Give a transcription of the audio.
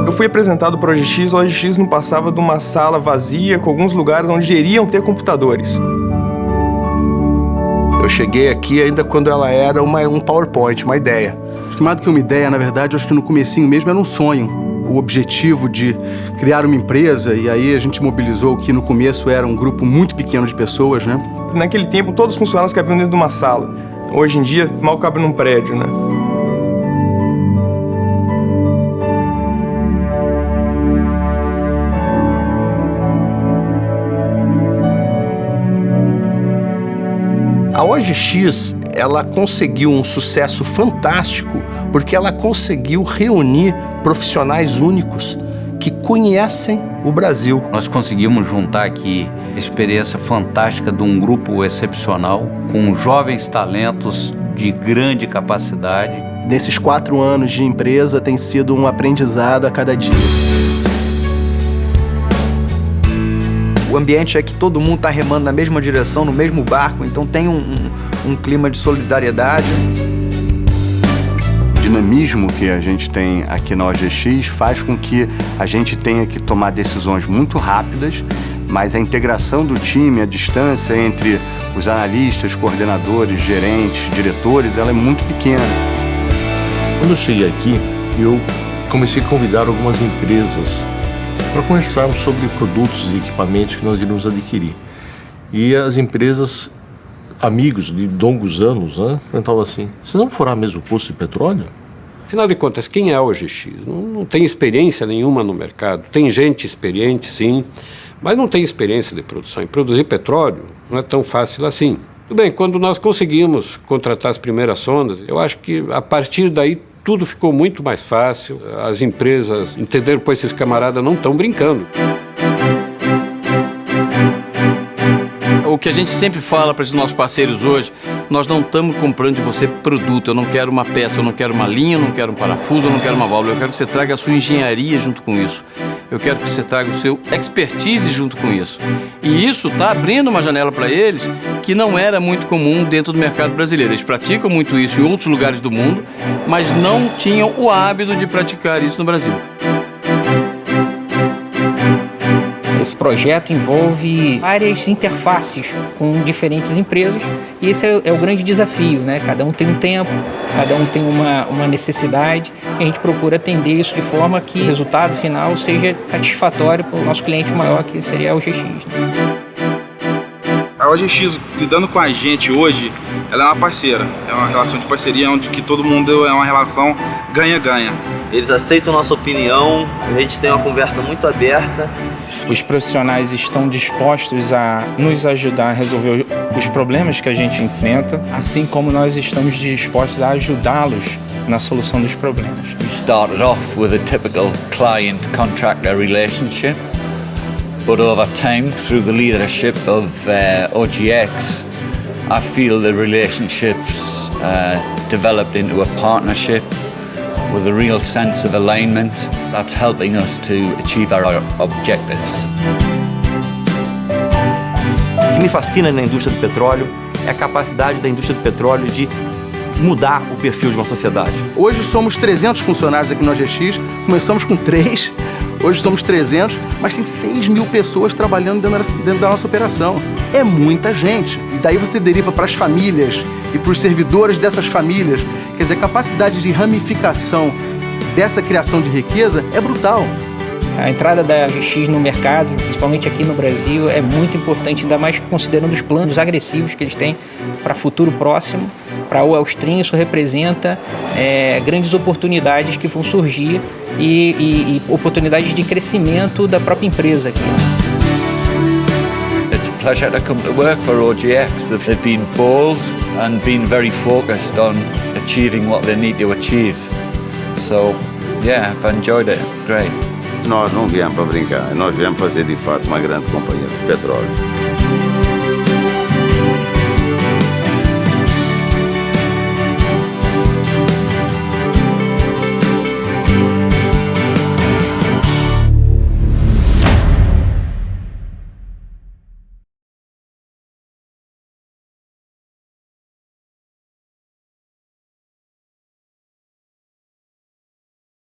Eu fui apresentado para a OGX não passava de uma sala vazia com alguns lugares onde iriam ter computadores. Eu cheguei aqui ainda quando ela era um PowerPoint, uma ideia. Acho que mais do que uma ideia, na verdade, acho que no comecinho mesmo era um sonho. O objetivo de criar uma empresa, e aí a gente mobilizou o que no começo era um grupo muito pequeno de pessoas, né? Naquele tempo, todos os funcionários cabiam dentro de uma sala. Hoje em dia, mal cabe num prédio, né? A OGX, ela conseguiu um sucesso fantástico porque ela conseguiu reunir profissionais únicos que conhecem o Brasil. Nós conseguimos juntar aqui a experiência fantástica de um grupo excepcional, com jovens talentos de grande capacidade. Nesses 4 anos de empresa tem sido um aprendizado a cada dia. O ambiente é que todo mundo está remando na mesma direção, no mesmo barco, então tem um clima de solidariedade. O dinamismo que a gente tem aqui na OGX faz com que a gente tenha que tomar decisões muito rápidas, mas a integração do time, a distância entre os analistas, coordenadores, gerentes, diretores, ela é muito pequena. Quando eu cheguei aqui, eu comecei a convidar algumas empresas para conversarmos sobre produtos e equipamentos que nós iríamos adquirir. E as empresas, amigos de longos anos, né, perguntavam assim: vocês vão furar mesmo o poço de petróleo? Afinal de contas, quem é a OGX? Não tem experiência nenhuma no mercado. Tem gente experiente, sim, mas não tem experiência de produção. E produzir petróleo não é tão fácil assim. Tudo bem, quando nós conseguimos contratar as primeiras sondas, eu acho que a partir daí tudo ficou muito mais fácil. As empresas entenderam, pois esses camaradas não estão brincando. O que a gente sempre fala para os nossos parceiros hoje, nós não estamos comprando de você produto. Eu não quero uma peça, eu não quero uma linha, eu não quero um parafuso, eu não quero uma válvula. Eu quero que você traga a sua engenharia junto com isso. Eu quero que você traga o seu expertise junto com isso. E isso está abrindo uma janela para eles que não era muito comum dentro do mercado brasileiro. Eles praticam muito isso em outros lugares do mundo, mas não tinham o hábito de praticar isso no Brasil. Esse projeto envolve várias interfaces com diferentes empresas e esse é o grande desafio, né? Cada um tem um tempo, cada um tem uma necessidade e a gente procura atender isso de forma que o resultado final seja satisfatório para o nosso cliente maior, que seria a OGX. A OGX, lidando com a gente hoje, ela é uma parceira. É uma relação de parceria onde que todo mundo é uma relação ganha-ganha. Eles aceitam nossa opinião, a gente tem uma conversa muito aberta. Os profissionais estão dispostos a nos ajudar a resolver os problemas que a gente enfrenta, assim como nós estamos dispostos a ajudá-los na solução dos problemas. We started off with a typical client-contractor relationship, but over time, through the leadership of OGX, I feel the relationships developed into a partnership with a real sense of alignment that's helping us to achieve our objectives. O que me fascina na indústria do petróleo é a capacidade da indústria do petróleo de mudar o perfil de uma sociedade. Hoje somos 300 funcionários aqui no OGX, começamos com 3, hoje somos 300, mas tem 6 mil pessoas trabalhando dentro da nossa operação. É muita gente. E daí você deriva para as famílias e para os servidores dessas famílias. Quer dizer, a capacidade de ramificação dessa criação de riqueza é brutal. A entrada da OGX no mercado, principalmente aqui no Brasil, é muito importante, ainda mais considerando os planos agressivos que eles têm para futuro próximo. Para o Wellstream, isso representa grandes oportunidades que vão surgir e oportunidades de crescimento da própria empresa aqui. It's a pleasure to come to work for OGX. They've been bold and been very focused on achieving what they need to achieve. So, yeah, I've enjoyed it. Great. Nós não viemos para brincar, nós viemos fazer de fato uma grande companhia de petróleo.